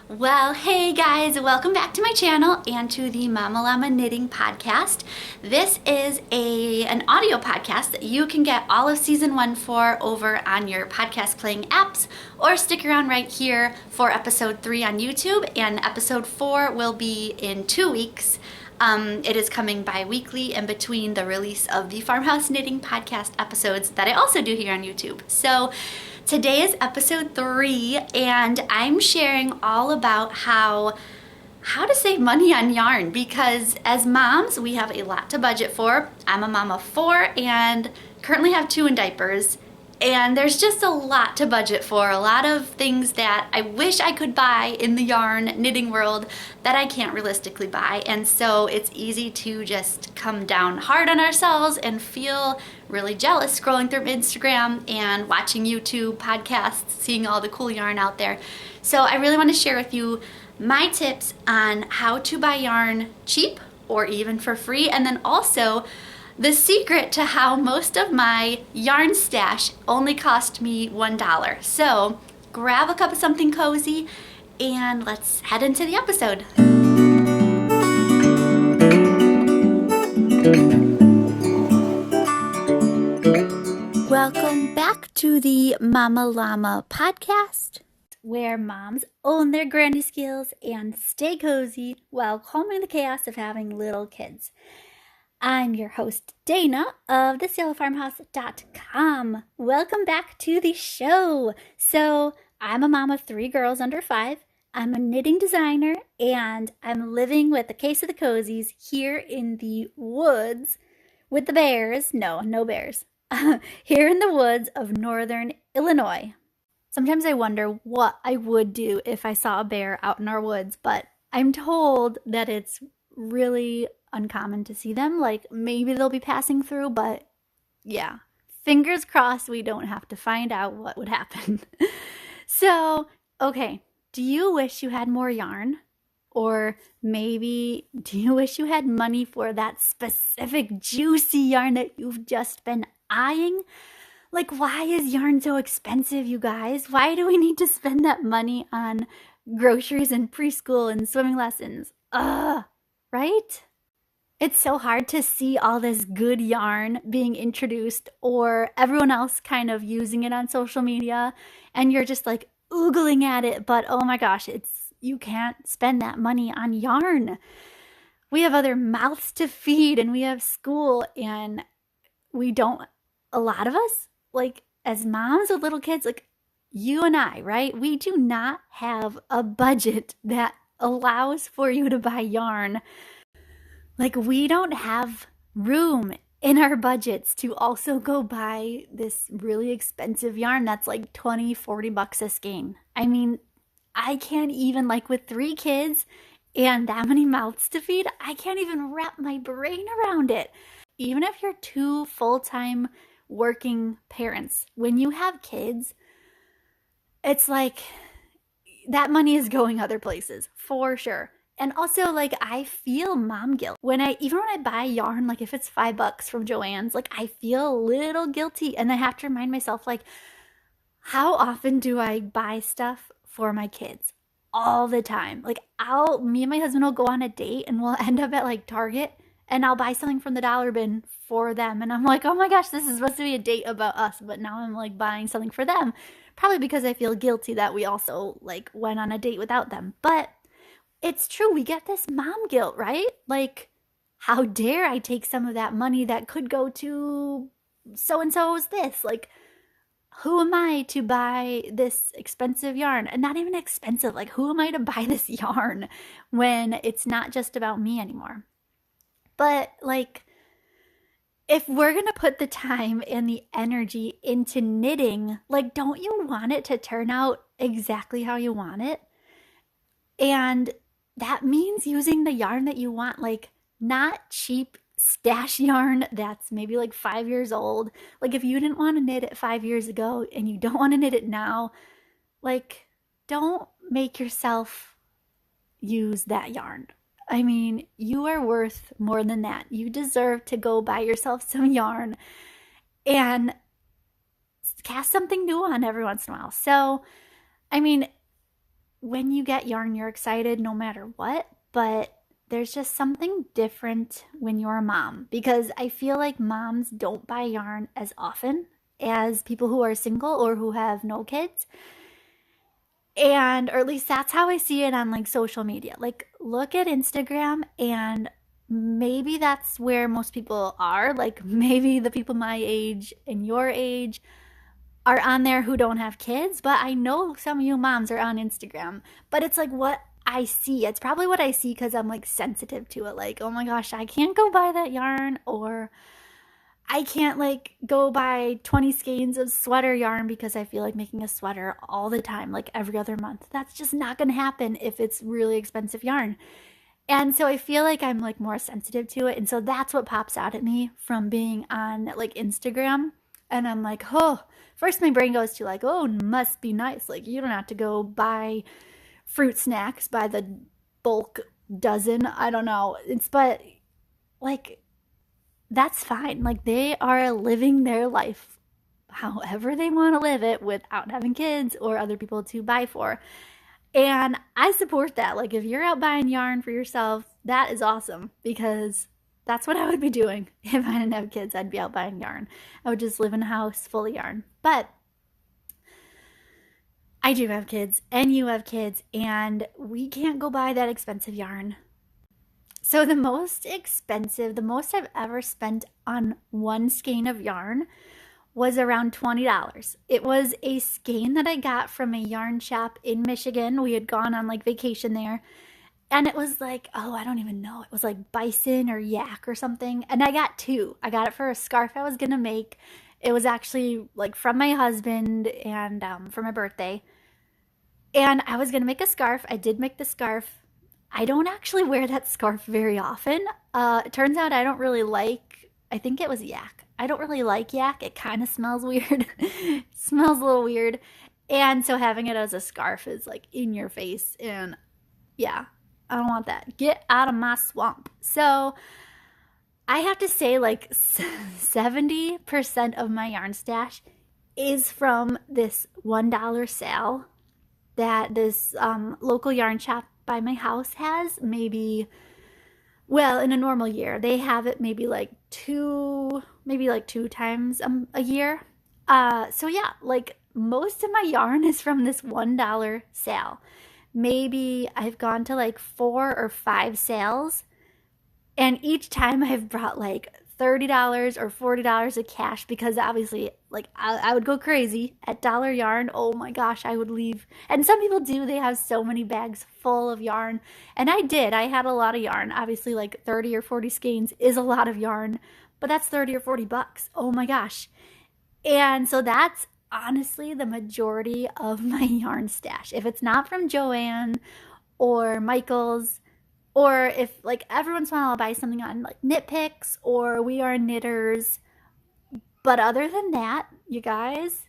Well, hey guys, welcome back to my channel and to the Mama Llama Knitting Podcast. This is an audio podcast that you can get all of season 1 for over on your podcast playing apps, or stick around right here for episode 3 on YouTube, and episode 4 will be in 2 weeks. It is coming bi-weekly in between the release of the Farmhouse Knitting Podcast episodes that I also do here on YouTube. So today is episode 3, and I'm sharing all about how to save money on yarn, because as moms, we have a lot to budget for. I'm a mom of 4 and currently have 2 in diapers. And there's just a lot to budget for, a lot of things that I wish I could buy in the yarn knitting world that I can't realistically buy. And so it's easy to just come down hard on ourselves and feel really jealous scrolling through Instagram and watching YouTube podcasts, seeing all the cool yarn out there. So I really want to share with you my tips on how to buy yarn cheap or even for free, and then also the secret to how most of my yarn stash only cost me $1. So grab a cup of something cozy and let's head into the episode. Welcome back to the Mama Llama Podcast, where moms own their granny skills and stay cozy while calming the chaos of having little kids. I'm your host, Dayna of TheSaleFarmhouse.com. Welcome back to the show. So I'm a mom of 3 girls under 5. I'm a knitting designer, and I'm living with a case of the cozies here in the woods with the bears. No bears. Here in the woods of northern Illinois. Sometimes I wonder what I would do if I saw a bear out in our woods, but I'm told that it's really uncommon to see them. Like, maybe they'll be passing through, but yeah, fingers crossed we don't have to find out what would happen. So, okay, do you wish you had more yarn? Or maybe do you wish you had money for that specific juicy yarn that you've just been eyeing? Like, why is yarn so expensive, you guys? Why do we need to spend that money on groceries and preschool and swimming lessons? Right? It's so hard to see all this good yarn being introduced, or everyone else kind of using it on social media, and you're just like oogling at it, but oh my gosh, you can't spend that money on yarn. We have other mouths to feed, and we have school, and a lot of us, like as moms with little kids, like you and I, right? We do not have a budget that allows for you to buy yarn. Like, we don't have room in our budgets to also go buy this really expensive yarn that's like $20-$40 a skein. I mean, I can't even, like with 3 kids and that many mouths to feed, I can't even wrap my brain around it. Even if you're 2 full-time working parents, when you have kids, it's like that money is going other places for sure. And also, like, I feel mom guilt even when I buy yarn, like if it's $5 from Joann's, like I feel a little guilty, and I have to remind myself, like, how often do I buy stuff for my kids? All the time. Like, me and my husband will go on a date and we'll end up at like Target, and I'll buy something from the dollar bin for them, and I'm like, oh my gosh, this is supposed to be a date about us, but now I'm like buying something for them, probably because I feel guilty that we also like went on a date without them. But it's true, we get this mom guilt, right? Like, how dare I take some of that money that could go to so-and-so's this? Like, who am I to buy this expensive yarn? And not even expensive, like, who am I to buy this yarn when it's not just about me anymore? But, like, if we're going to put the time and the energy into knitting, like, don't you want it to turn out exactly how you want it? And that means using the yarn that you want, like not cheap stash yarn that's maybe like 5 years old. Like, if you didn't want to knit it 5 years ago and you don't want to knit it now, like, don't make yourself use that yarn. I mean, you are worth more than that. You deserve to go buy yourself some yarn and cast something new on every once in a while. So, I mean, when you get yarn, you're excited no matter what, but there's just something different when you're a mom, because I feel like moms don't buy yarn as often as people who are single or who have no kids. And, or at least that's how I see it on like social media. Like, look at Instagram, and maybe that's where most people are. Like, maybe the people my age and your age are on there who don't have kids, but I know some of you moms are on Instagram. But it's like what I see. It's probably what I see because I'm like sensitive to it. Like, oh my gosh, I can't go buy that yarn, or I can't like go buy 20 skeins of sweater yarn because I feel like making a sweater all the time, like every other month. That's just not going to happen if it's really expensive yarn. And so I feel like I'm like more sensitive to it. And so that's what pops out at me from being on like Instagram. And I'm like, oh, first my brain goes to like, oh, must be nice. Like, you don't have to go buy fruit snacks by the bulk dozen. I don't know. But like, that's fine. Like, they are living their life however they want to live it without having kids or other people to buy for. And I support that. Like, if you're out buying yarn for yourself, that is awesome, because that's what I would be doing if I didn't have kids. I'd be out buying yarn. I would just live in a house full of yarn. But I do have kids, and you have kids, and we can't go buy that expensive yarn. So the most I've ever spent on one skein of yarn was around $20. It was a skein that I got from a yarn shop in Michigan. We had gone on like vacation there. And it was like, oh, I don't even know. It was like bison or yak or something. And I got two. I got it for a scarf I was going to make. It was actually like from my husband and for my birthday. And I was going to make a scarf. I did make the scarf. I don't actually wear that scarf very often. It turns out I don't really like, I think it was yak. I don't really like yak. It kind of smells weird. It smells a little weird. And so having it as a scarf is like in your face. And yeah, I don't want that. Get out of my swamp. So I have to say, like 70% of my yarn stash is from this $1 sale that this local yarn shop by my house has. Maybe, well, in a normal year they have it maybe like two times a year. So yeah, like most of my yarn is from this $1 sale. Maybe I've gone to like 4 or 5 sales, and each time I've brought like $30 or $40 of cash, because obviously like I would go crazy at dollar yarn. Oh my gosh, I would leave. And some people do, they have so many bags full of yarn. And I had a lot of yarn. Obviously like 30 or 40 skeins is a lot of yarn, but that's 30 or 40 bucks. Oh my gosh. And so that's honestly the majority of my yarn stash. If it's not from Joann or Michael's, or if like every once in a while I'll buy something on like Knit Picks or We Are Knitters. But other than that, you guys,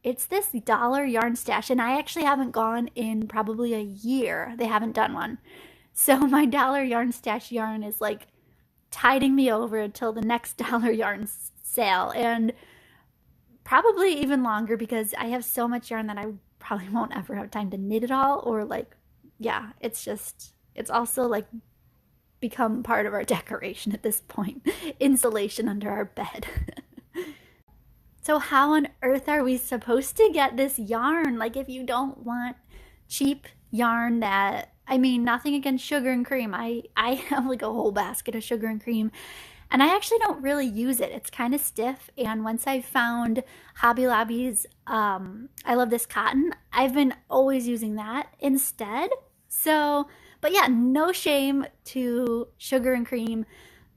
it's this dollar yarn stash. And I actually haven't gone in probably a year. They haven't done one. So my dollar yarn stash yarn is like tiding me over until the next dollar yarn sale. And probably even longer, because I have so much yarn that I probably won't ever have time to knit it all. Or like, yeah, it's also like become part of our decoration at this point. Insulation under our bed. So how on earth are we supposed to get this yarn? Like, if you don't want cheap yarn that, I mean, nothing against sugar and cream. I have like a whole basket of sugar and cream, and I actually don't really use it. It's kind of stiff. And once I found Hobby Lobby's I Love This Cotton, I've been always using that instead. So, but yeah, no shame to sugar and cream.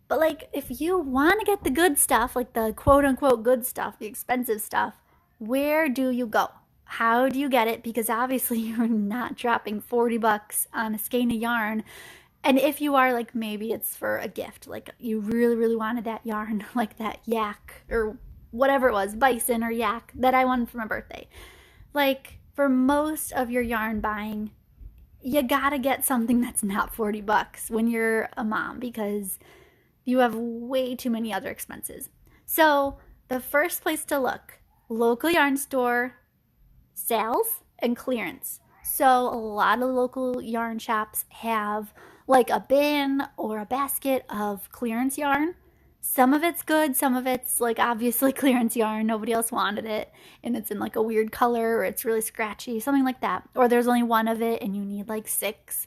But like, if you want to get the good stuff, like the quote unquote good stuff, the expensive stuff, where do you go? How do you get it? Because obviously you're not dropping 40 bucks on a skein of yarn. And if you are, like, maybe it's for a gift. Like, you really, really wanted that yarn, like that yak or whatever it was, bison or yak that I wanted for my birthday. Like, for most of your yarn buying, you gotta get something that's not 40 bucks when you're a mom, because you have way too many other expenses. So the first place to look, local yarn store, sales and clearance. So a lot of local yarn shops have like a bin or a basket of clearance yarn. Some of it's good, some of it's like obviously clearance yarn, nobody else wanted it, and it's in like a weird color or it's really scratchy, something like that. Or there's only one of it and you need like six.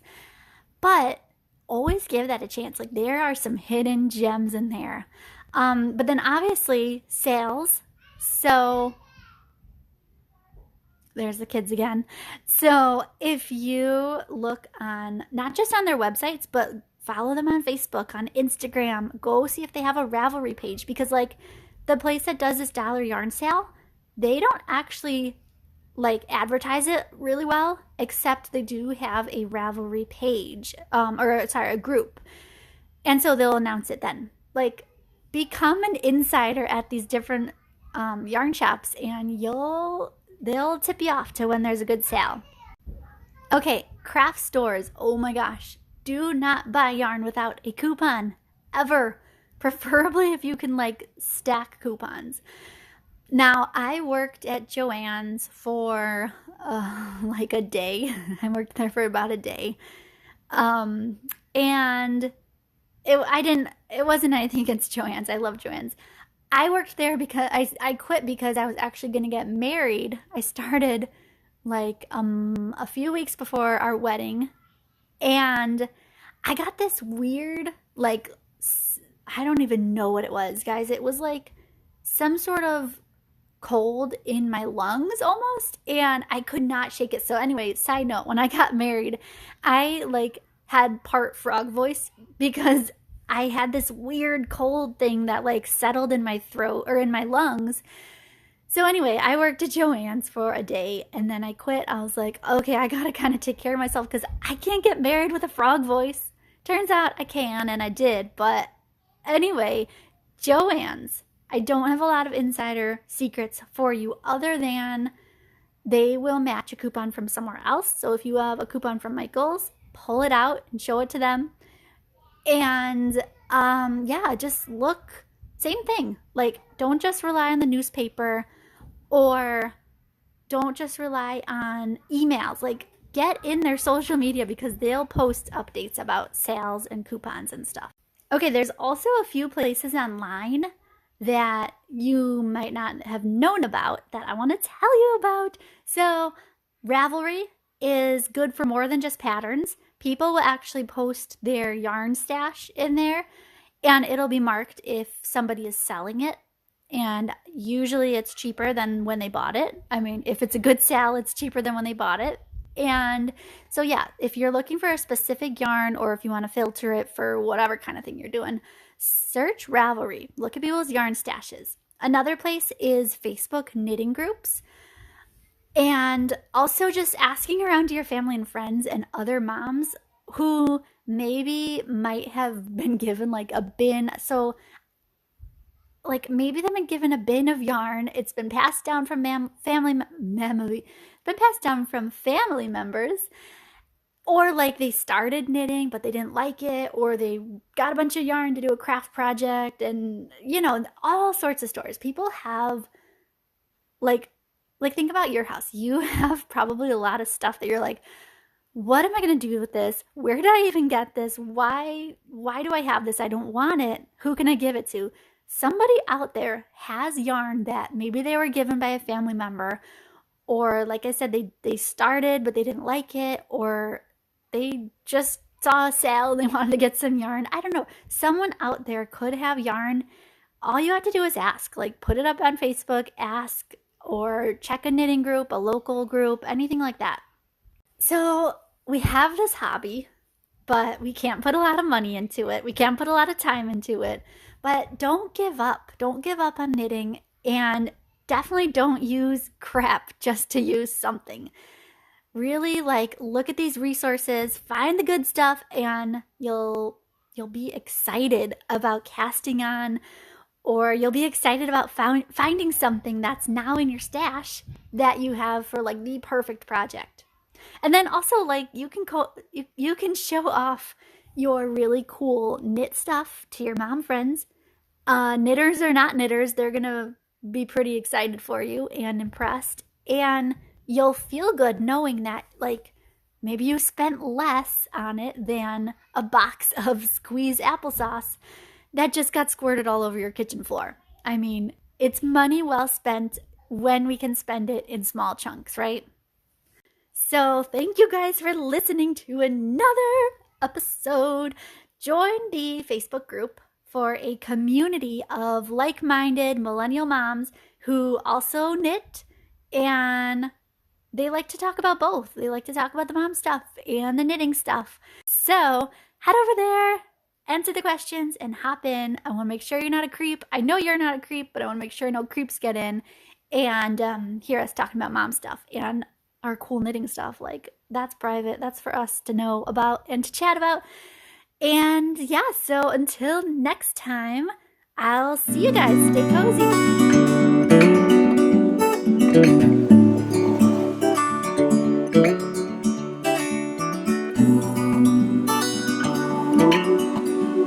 But always give that a chance. Like there are some hidden gems in there. But then obviously sales. So there's the kids again. So if you look on, not just on their websites, but follow them on Facebook, on Instagram, go see if they have a Ravelry page, because like the place that does this dollar yarn sale, they don't actually like advertise it really well, except they do have a Ravelry page, or sorry, a group. And so they'll announce it then. Like become an insider at these different yarn shops and they'll tip you off to when there's a good sale. Okay, craft stores. Oh my gosh. Do not buy yarn without a coupon. Ever. Preferably if you can like stack coupons. Now, I worked at Joann's for like a day. I worked there for about a day. And it wasn't anything against Joann's. I love Joann's. I worked there because I quit because I was actually going to get married. I started like a few weeks before our wedding, and I got this weird like I don't even know what it was, guys. It was like some sort of cold in my lungs almost, and I could not shake it. So anyway, side note, when I got married, I like had part frog voice because I had this weird cold thing that like settled in my throat or in my lungs. So anyway, I worked at Joann's for a day and then I quit. I was like, okay, I gotta kind of take care of myself because I can't get married with a frog voice. Turns out I can, and I did. But anyway, Joann's, I don't have a lot of insider secrets for you other than they will match a coupon from somewhere else. So if you have a coupon from Michael's, pull it out and show it to them. And yeah, just look, same thing. Like, don't just rely on the newspaper or don't just rely on emails. Like, get in their social media because they'll post updates about sales and coupons and stuff. Okay, there's also a few places online that you might not have known about that I want to tell you about. So, Ravelry is good for more than just patterns. People will actually post their yarn stash in there, and it'll be marked if somebody is selling it. And usually it's cheaper than when they bought it. I mean, if it's a good sale, it's cheaper than when they bought it. And so, yeah, if you're looking for a specific yarn or if you want to filter it for whatever kind of thing you're doing, search Ravelry. Look at people's yarn stashes. Another place is Facebook knitting groups. And also just asking around to your family and friends and other moms who maybe might have been given like a bin. So like maybe they've been given a bin of yarn. It's been passed down from family members. Or like they started knitting but they didn't like it, or they got a bunch of yarn to do a craft project, and you know, all sorts of stories. People have like think about your house. You have probably a lot of stuff that you're like, what am I going to do with this? Where did I even get this? Why do I have this? I don't want it. Who can I give it to? Somebody out there has yarn that maybe they were given by a family member, or like I said, they started but they didn't like it, or they just saw a sale and they wanted to get some yarn. I don't know. Someone out there could have yarn. All you have to do is ask. Like, put it up on Facebook, ask, or check a knitting group, a local group, anything like that. So we have this hobby, but we can't put a lot of money into it. We can't put a lot of time into it. But don't give up. Don't give up on knitting, and definitely don't use crap just to use something. Really, like, look at these resources, find the good stuff, and you'll be excited about casting on, or you'll be excited about finding something that's now in your stash that you have for like the perfect project. And then also, like, you can show off your really cool knit stuff to your mom friends. Knitters or not knitters, they're gonna be pretty excited for you and impressed. And you'll feel good knowing that, like, maybe you spent less on it than a box of squeezed applesauce that just got squirted all over your kitchen floor. I mean, it's money well spent when we can spend it in small chunks, right? So thank you guys for listening to another episode. Join the Facebook group for a community of like-minded millennial moms who also knit, and they like to talk about both. They like to talk about the mom stuff and the knitting stuff. So head over there, answer the questions, and hop in. I want to make sure you're not a creep. I know you're not a creep, but I want to make sure no creeps get in and hear us talking about mom stuff and our cool knitting stuff. Like, that's private. That's for us to know about and to chat about. And yeah, so until next time, I'll see you guys. Stay cozy.